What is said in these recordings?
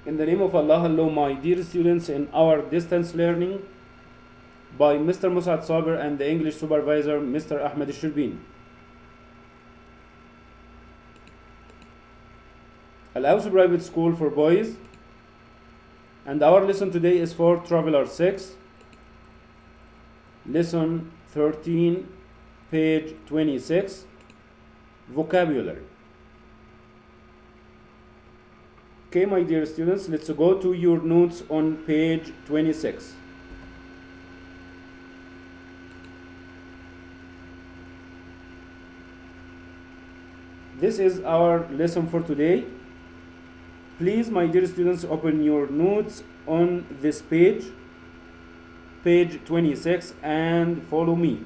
In the name of Allah, hello my dear students in our distance learning by Mr. Mus'ad Saber and the English supervisor Mr. Ahmed Shirbini. Al-Aus Private School for Boys, and our lesson today is for Traveler 6, lesson 13, page 26, vocabulary. Okay, my dear students, let's go to your notes on page 26. This is our lesson for today. Please, my dear students, open your notes on this page, page 26, and follow me.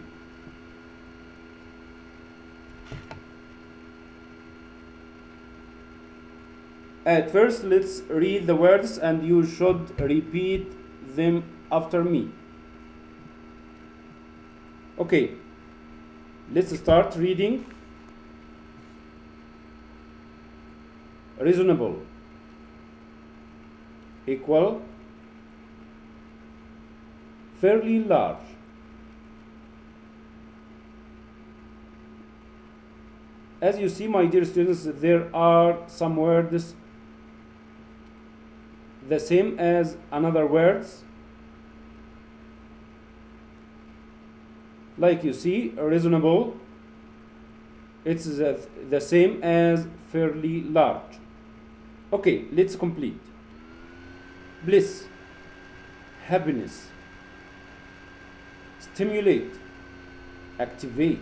At first, let's read the words and you should repeat them after me. Okay, let's start reading. Reasonable, equal, fairly large, as you see, my dear students, there are some words the same as another words. Like you see, reasonable, it's the same as fairly large. Okay, let's complete. Bliss, happiness, stimulate, activate,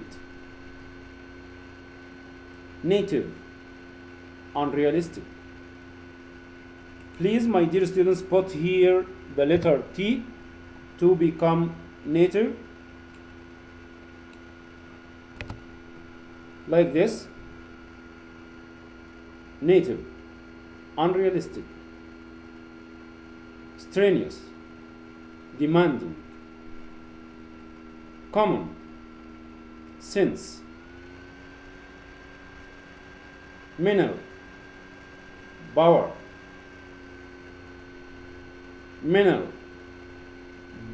native, unrealistic. Please, my dear students, put here the letter T to become native, like this. Native, unrealistic, strenuous, demanding, common, sense, mineral, power, mineral,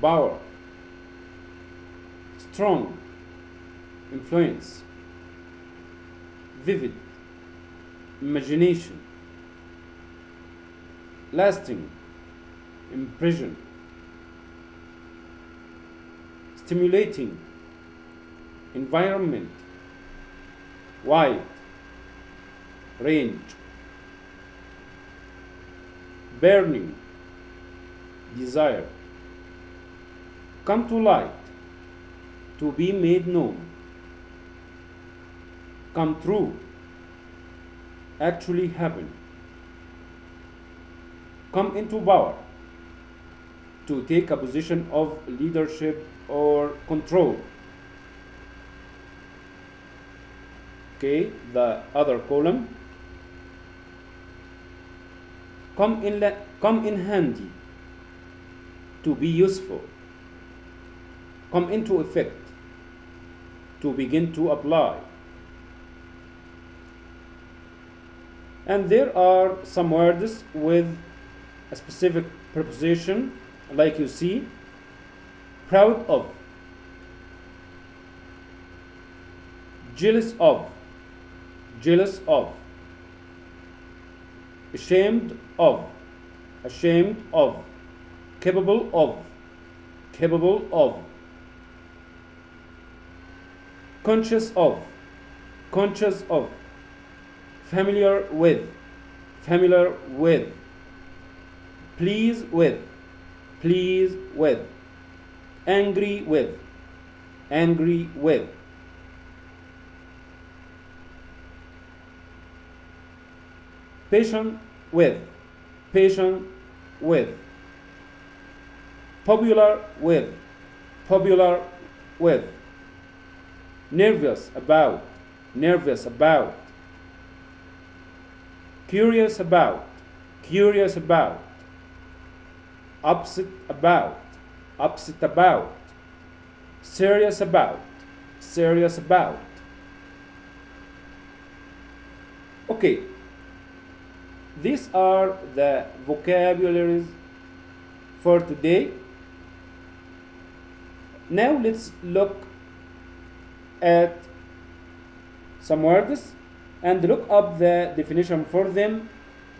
power, strong, influence, vivid, imagination, lasting, impression, stimulating, environment, wide, range, burning, desire, come to light, to be made known, come true, actually happen, come into power, to take a position of leadership or control. Okay, the other column, come in handy, to be useful, come into effect, to begin to apply. And there are some words with a specific preposition, like you see, proud of, jealous of, ashamed of, capable of, conscious of, familiar with, pleased with, angry with, patient with, popular with, nervous about, curious about, upset about, serious about. Okay, these are the vocabularies for today. Now let's look at some words and look up the definition for them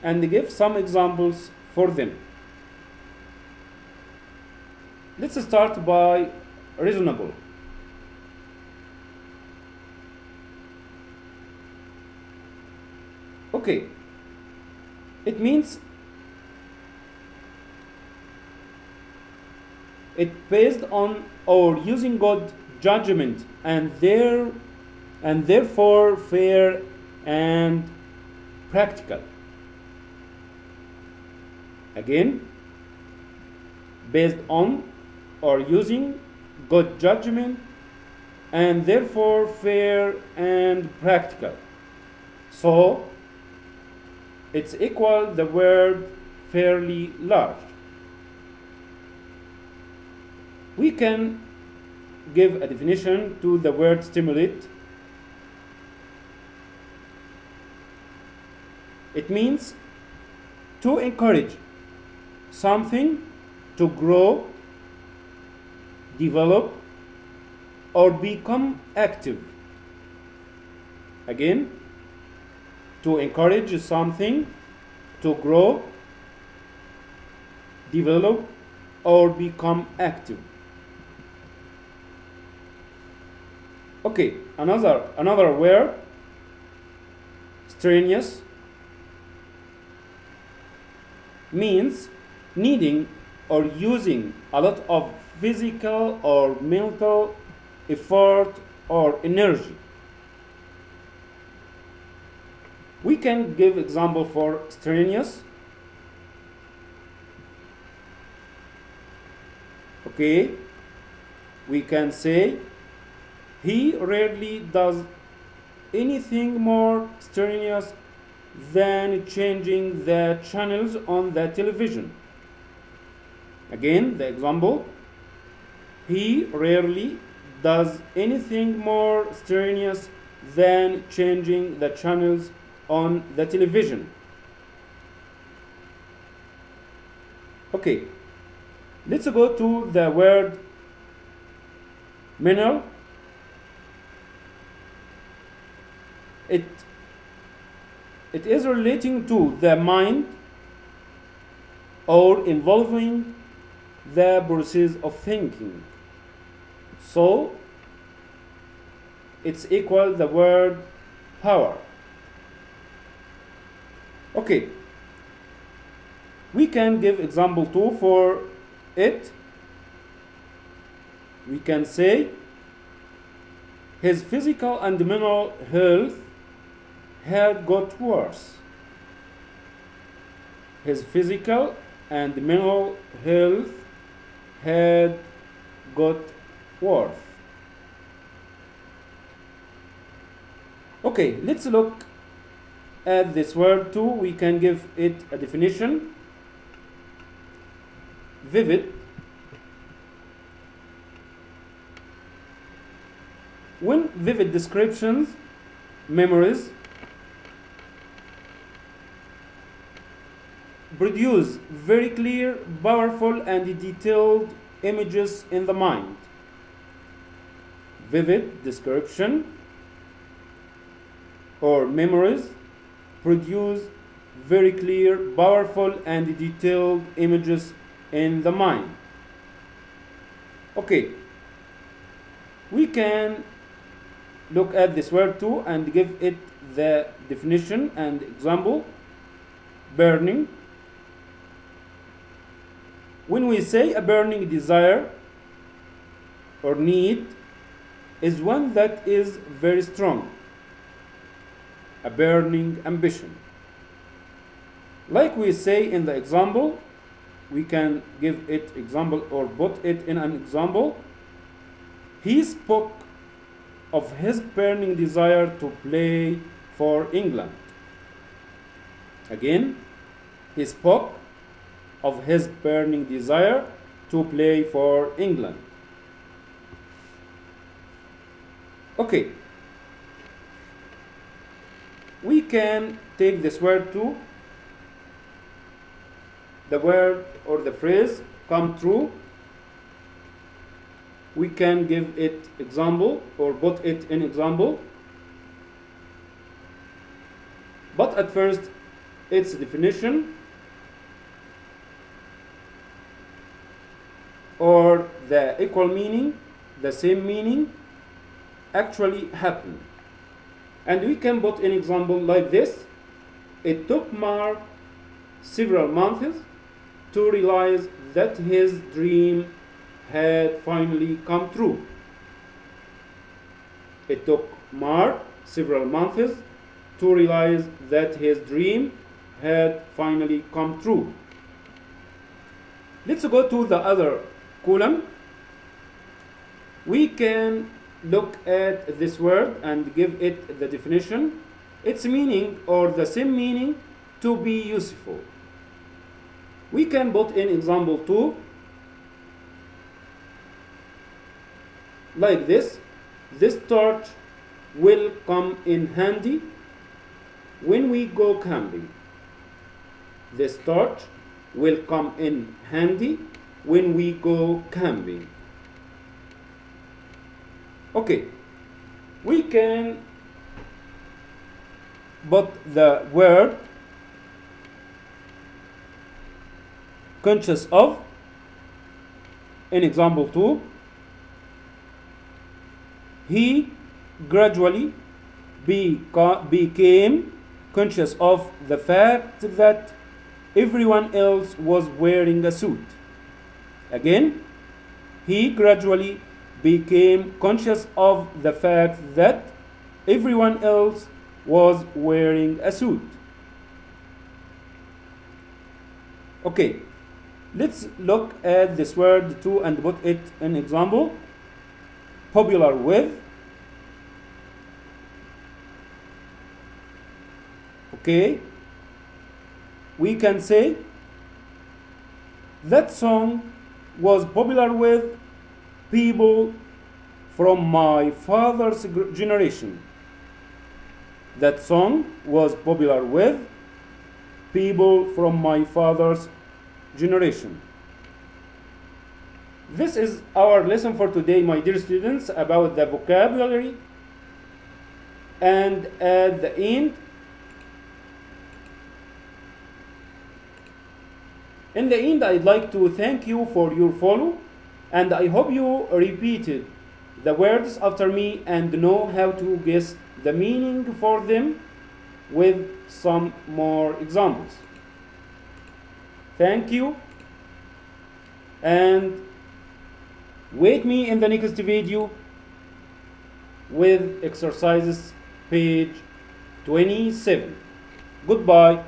and give some examples for them. Let's start by reasonable. Okay, it means it based on or using good judgment and therefore fair and practical. Again, based on or using good judgment and therefore fair and practical. So it's equal the word fairly large. We can give a definition to the word stimulate. It means to encourage something to grow, develop, or become active. Again, to encourage something to grow, develop, or become active. Okay, another word, strenuous, means needing or using a lot of physical or mental effort or energy. We can give example for strenuous. Okay, we can say he rarely does anything more strenuous than changing the channels on the television. Again, the example, he rarely does anything more strenuous than changing the channels on the television. Okay, let's go to the word mineral. It is relating to the mind or involving the process of thinking. So it's equal the word power. Okay, we can give example 2 for it. We can say his physical and mental health had got worse. His physical and mental health had got worse. Okay, let's look at this word too. We can give it a definition. Vivid. When vivid descriptions, memories, produce very clear, powerful, and detailed images in the mind. Vivid description or memories produce very clear, powerful, and detailed images in the mind. Okay, we can look at this word too and give it the definition and example. Burning. When we say a burning desire or need is one that is very strong, a burning ambition. Like we say in the example, we can give it example or put it in an example. He spoke of his burning desire to play for England. Again, he spoke of his burning desire to play for England. Okay, we can take this word too the word or the phrase come true, we can give it example or put it in example. But at first, its definition or the equal meaning, the same meaning, actually happen. And we can put an example like this. It took Mark several months to realize that his dream had finally come true. It took Mark several months to realize that his dream had finally come true. Let's go to the other column. We can look at this word and give it the definition, its meaning or the same meaning, to be useful. We can put in example 2 like this. This torch will come in handy when we go camping. This torch will come in handy when we go camping. Okay, we can put the word conscious of in example 2. He gradually became conscious of the fact that everyone else was wearing a suit. Again, he gradually became conscious of the fact that everyone else was wearing a suit. Okay, let's look at this word too and put it in example. Popular with. Okay, we can say that song was popular with people from my father's generation. That song was popular with people from my father's generation. This is our lesson for today, my dear students, about the vocabulary. And at the end, I'd like to thank you for your follow, and I hope you repeated the words after me and know how to guess the meaning for them with some more examples. Thank you, and wait me in the next video with exercises page 27. Goodbye.